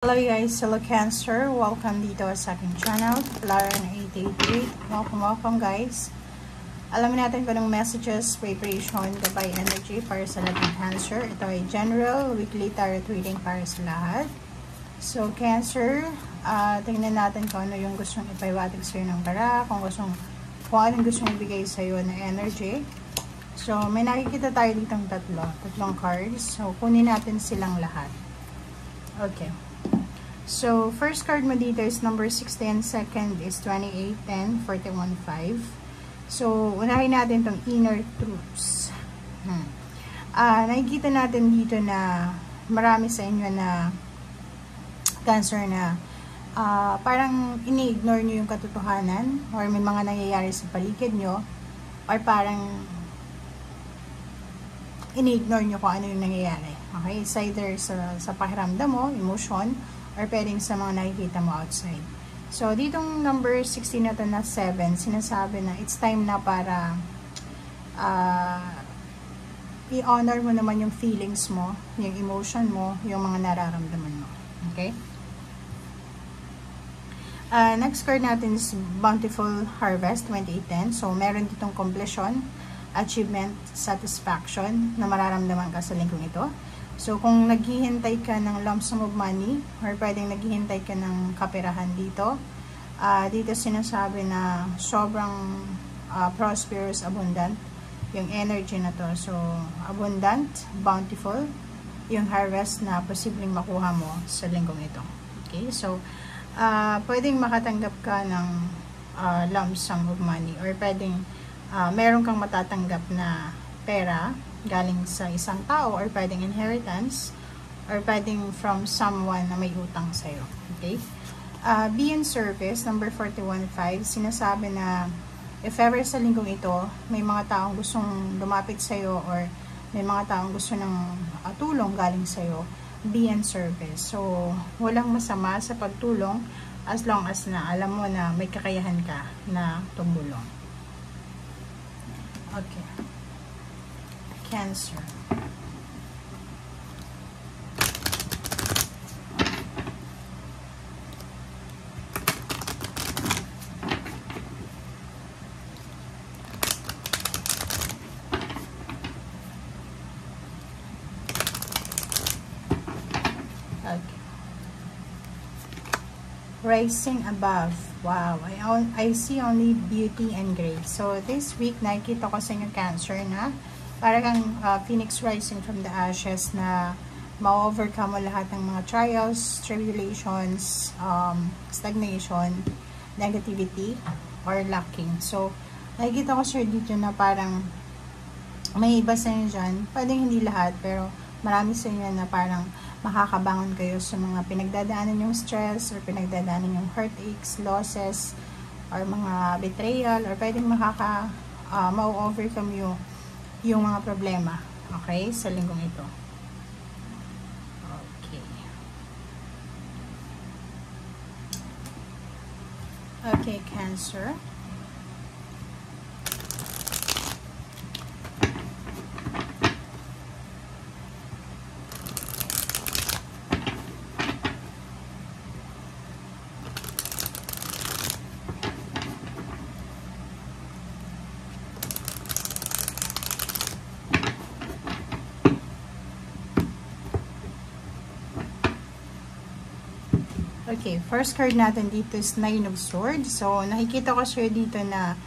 Hello guys, hello Cancer. Welcome dito sa aking channel, Lauren 888. Welcome guys. Alamin natin kung anong messages, vibration, gabay energy para sa lahat ng Cancer. Ito ay general, weekly tarot reading para sa lahat. So Cancer, tingnan natin kung ano yung gustong ipaiwatig sa'yo ng bara, kung anong gustong ibigay sa'yo na energy. So may nakikita tayo ditong tatlong cards. So kunin natin silang lahat. Okay. So, first card mo dito is number 60 and second is 28, 10, 41, 5. So, unahin natin itong inner truths. Nakikita natin dito na marami sa inyo na Cancer na parang ini-ignore nyo yung katotohanan or may mga nangyayari sa paligid nyo or parang ini-ignore nyo kung ano yung nangyayari. Okay? It's either sa pakiramdam mo, emotion, or pwedeng sa mga nakikita mo outside. So, ditong number 16 na to na 7, sinasabi na it's time na para i-honor mo naman yung feelings mo, yung emotion mo, yung mga nararamdaman mo. Okay? Next card natin is Bountiful Harvest 2810. So, meron ditong completion, achievement, satisfaction na mararamdaman ka sa linggong ito. So, kung naghihintay ka ng lump sum of money or pwedeng naghihintay ka ng kaperahan dito, dito sinasabi na sobrang prosperous, abundant yung energy na to. So, abundant, bountiful, yung harvest na posibleng makuha mo sa linggong ito. Okay? So, pwedeng makatanggap ka ng lump sum of money or pwedeng meron kang matatanggap na pera galing sa isang tao or pwedeng inheritance or pwedeng from someone na may utang sa'yo. Okay? Be in service, number 41.5, sinasabi na if ever sa linggong ito, may mga taong gustong lumapit sa'yo or may mga taong gusto ng tulong galing sa'yo, be in service. So, walang masama sa pagtulong as long as na alam mo na may kakayahan ka na tumulong. Okay. Cancer. Okay. Rising above. Wow, I see only beauty and grace. So this week nakikita ko sa inyo Cancer na parang phoenix rising from the ashes na ma-overcome mo lahat ng mga trials, tribulations, stagnation, negativity, or lacking. So, nakikita ko sir dito na parang may iba sa inyo dyan, pwedeng hindi lahat, pero marami sa inyo na parang makakabangon kayo sa mga pinagdadaanan yung stress or pinagdadaanan yung heartaches, losses, or mga betrayal, or pwedeng ma-overcome yung mga problema, okay, sa linggong ito. Okay. Okay, Cancer. Okay, first card natin dito is Nine of Swords. So, nakikita ko sir dito na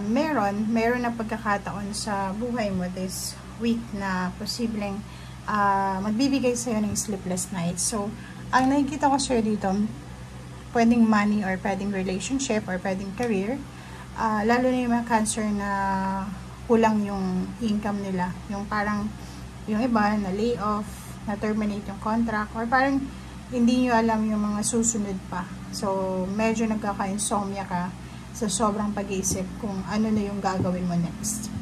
meron na pagkakataon sa buhay mo this week na posibleng magbibigay sa'yo ng sleepless nights. So, ang nakikita ko sir dito, pwedeng money or pwedeng relationship or pwedeng career. Lalo na yung mga Cancer na kulang yung income nila. Yung parang, yung iba na lay off, na terminate yung contract, or parang hindi nyo alam yung mga susunod pa. So, medyo nagkaka-insomnia ka sa sobrang pag-iisip kung ano na yung gagawin mo next.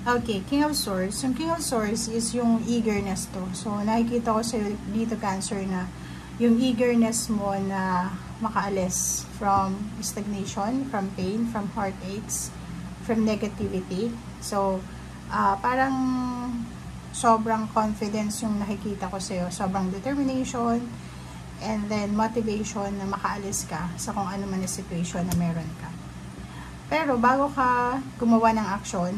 Okay, King of Swords. Yung King of Swords is yung eagerness to. So, nakikita ko sa dito Cancer na yung eagerness mo na makaalis from stagnation, from pain, from heartaches, from negativity. So, parang sobrang confidence yung nakikita ko sa'yo, sobrang determination, and then motivation na makaalis ka sa kung ano man na situation na meron ka. Pero bago ka gumawa ng action,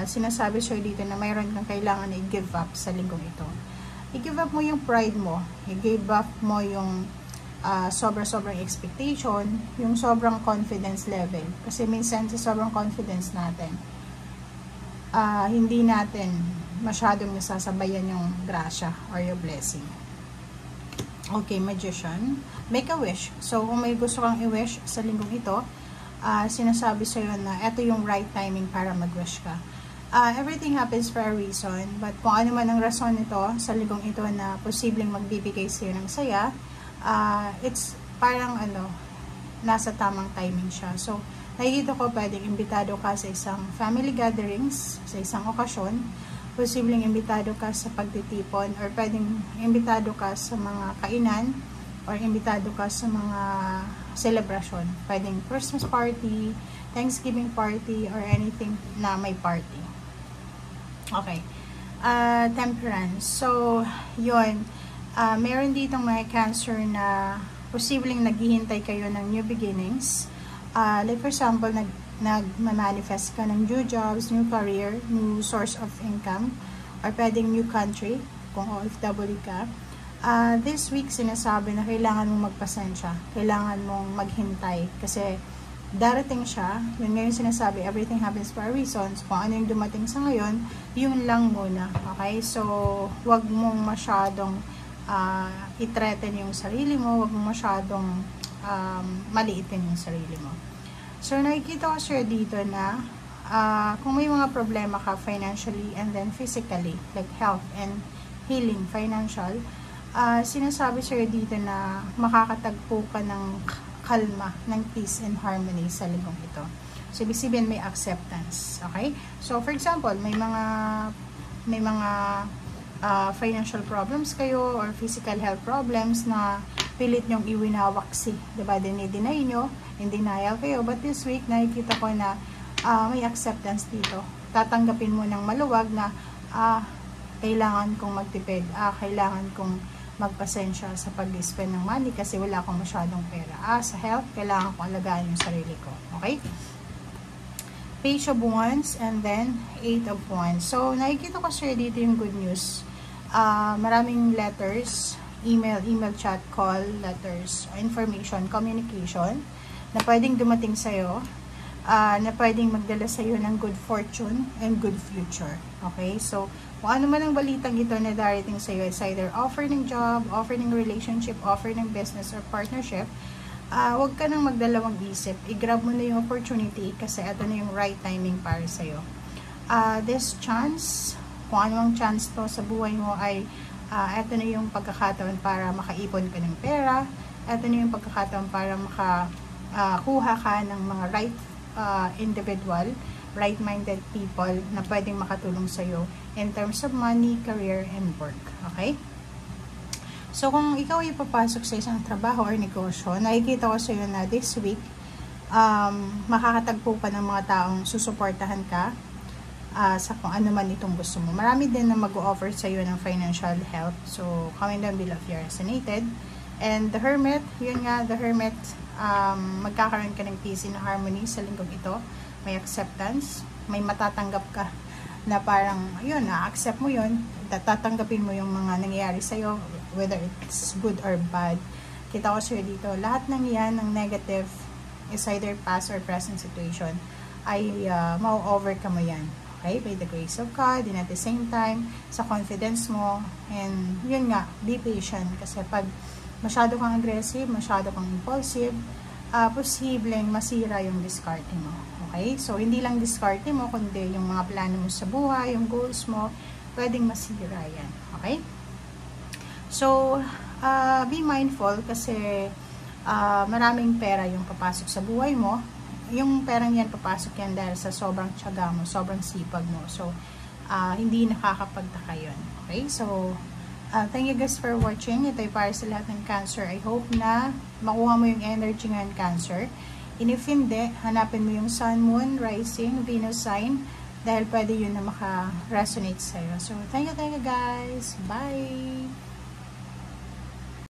sinasabi sa'yo dito na mayroon kang kailangan na i-give up sa linggong ito. I-give up mo yung pride mo, i-give up mo yung sobrang expectation, yung sobrang confidence level. Kasi minsan sa sobrang confidence natin, hindi natin masyadong nasasabayan yung grasya or yung blessing. Okay, Magician. Make a wish. So, kung may gusto kang i-wish sa linggong ito, sinasabi sa'yo na ito yung right timing para mag-wish ka. Everything happens for a reason, but kung ano man ang rason nito sa linggong ito na posibleng magbibigay sa'yo ng saya, it's parang nasa tamang timing siya. So, nakikita ko pwedeng imbitado ka sa isang family gatherings, sa isang okasyon, posibleng imbitado ka sa pagtitipon, or pwedeng imbitado ka sa mga kainan, or imbitado ka sa mga celebration. Pwedeng Christmas party, Thanksgiving party, or anything na may party. Okay. Temperance. So, yun. Meron ditong mga Cancer na posibleng naghihintay kayo ng new beginnings. Like for example, nag-manifest ka ng new jobs, new career, new source of income, or pwedeng new country, kung OFW ka. This week, sinasabi na kailangan mong magpasensya, kailangan mong maghintay, kasi darating siya. Yun ngayon sinasabi, everything happens for a reason. So, kung ano yung dumating sa ngayon, yun lang muna. Okay? So, wag mong masyadong i-threaten yung sarili mo, wag mong masyadong maliitin yung sarili mo. So, nakikita ko sir dito na kung may mga problema ka financially and then physically, like health and healing, financial, sinasabi sir dito na makakatagpo ka ng kalma, ng peace and harmony sa linggong ito. So, ibig sabihin may acceptance. Okay? So, for example, may mga financial problems kayo or physical health problems na pilit nyong iwinawaksi. Diba? Dinideny nyo, in denial kayo. But this week, nakikita ko na may acceptance dito. Tatanggapin mo ng maluwag na kailangan kong magtipid. Kailangan kong magpasensya sa pag-spend ng money kasi wala akong masyadong pera. Sa health, kailangan kong alagaan yung sarili ko. Okay? Page of Wands and then 8 of Wands. So, nakikita ko sir dito yung good news. Maraming letters, email, chat, call, letters, information, communication na pwedeng dumating sa'yo, na pwedeng magdala sa'yo ng good fortune and good future. Okay? So, kung ano man ang balitang ito na darating sa'yo, is either offer ng job, offer ng relationship, offer ng business or partnership, huwag ka nang magdalawang isip. I-grab mo na yung opportunity kasi ito na yung right timing para sa'yo. This chance, kung anong chance to sa buhay mo ay ito na yung pagkakataon para makaipon ka ng pera, ito na yung pagkakataon para makakuha ka ng mga right individual, right-minded people na pwedeng makatulong sa'yo in terms of money, career, and work. Okay? So, kung ikaw ay papasok sa isang trabaho or negosyo, nakikita ko sa'yo na this week, makakatagpo ka ng mga taong susuportahan ka sa kung ano man itong gusto mo. Marami din na mag-o-offer sa'yo ng financial help. So, comment down below if you're resonated. And the Hermit, yun nga, the Hermit, magkakaroon ka ng peace and harmony sa linggong ito. May acceptance, may matatanggap ka na parang, yun, na-accept mo yun, tatanggapin mo yung mga nangyayari sa'yo, whether it's good or bad. Kita ko sa'yo dito, lahat ng yan, ng negative, is either past or present situation, ay ma-overcome mo yan. Okay? By the grace of God, and at the same time, sa confidence mo, and yun nga, be patient, kasi pag masyado kang aggressive, masyado kang impulsive, posibleng masira yung discarding mo. Okay? So, hindi lang discarding mo, kundi yung mga plano mo sa buhay, yung goals mo, pwedeng masira yan. Okay? So, be mindful kasi maraming pera yung papasok sa buhay mo. Yung perang yan, papasok yan dahil sa sobrang tiyaga mo, sobrang sipag mo. So, hindi nakakapagtaka yun. Okay? So, thank you guys for watching. Ito ay para sa lahat ng Cancer. I hope na makuha mo yung energy ngayon, Cancer. And if hindi, hanapin mo yung Sun, Moon, Rising, Venus sign Dahil pwede yun na maka-resonate sa'yo. So, thank you guys. Bye!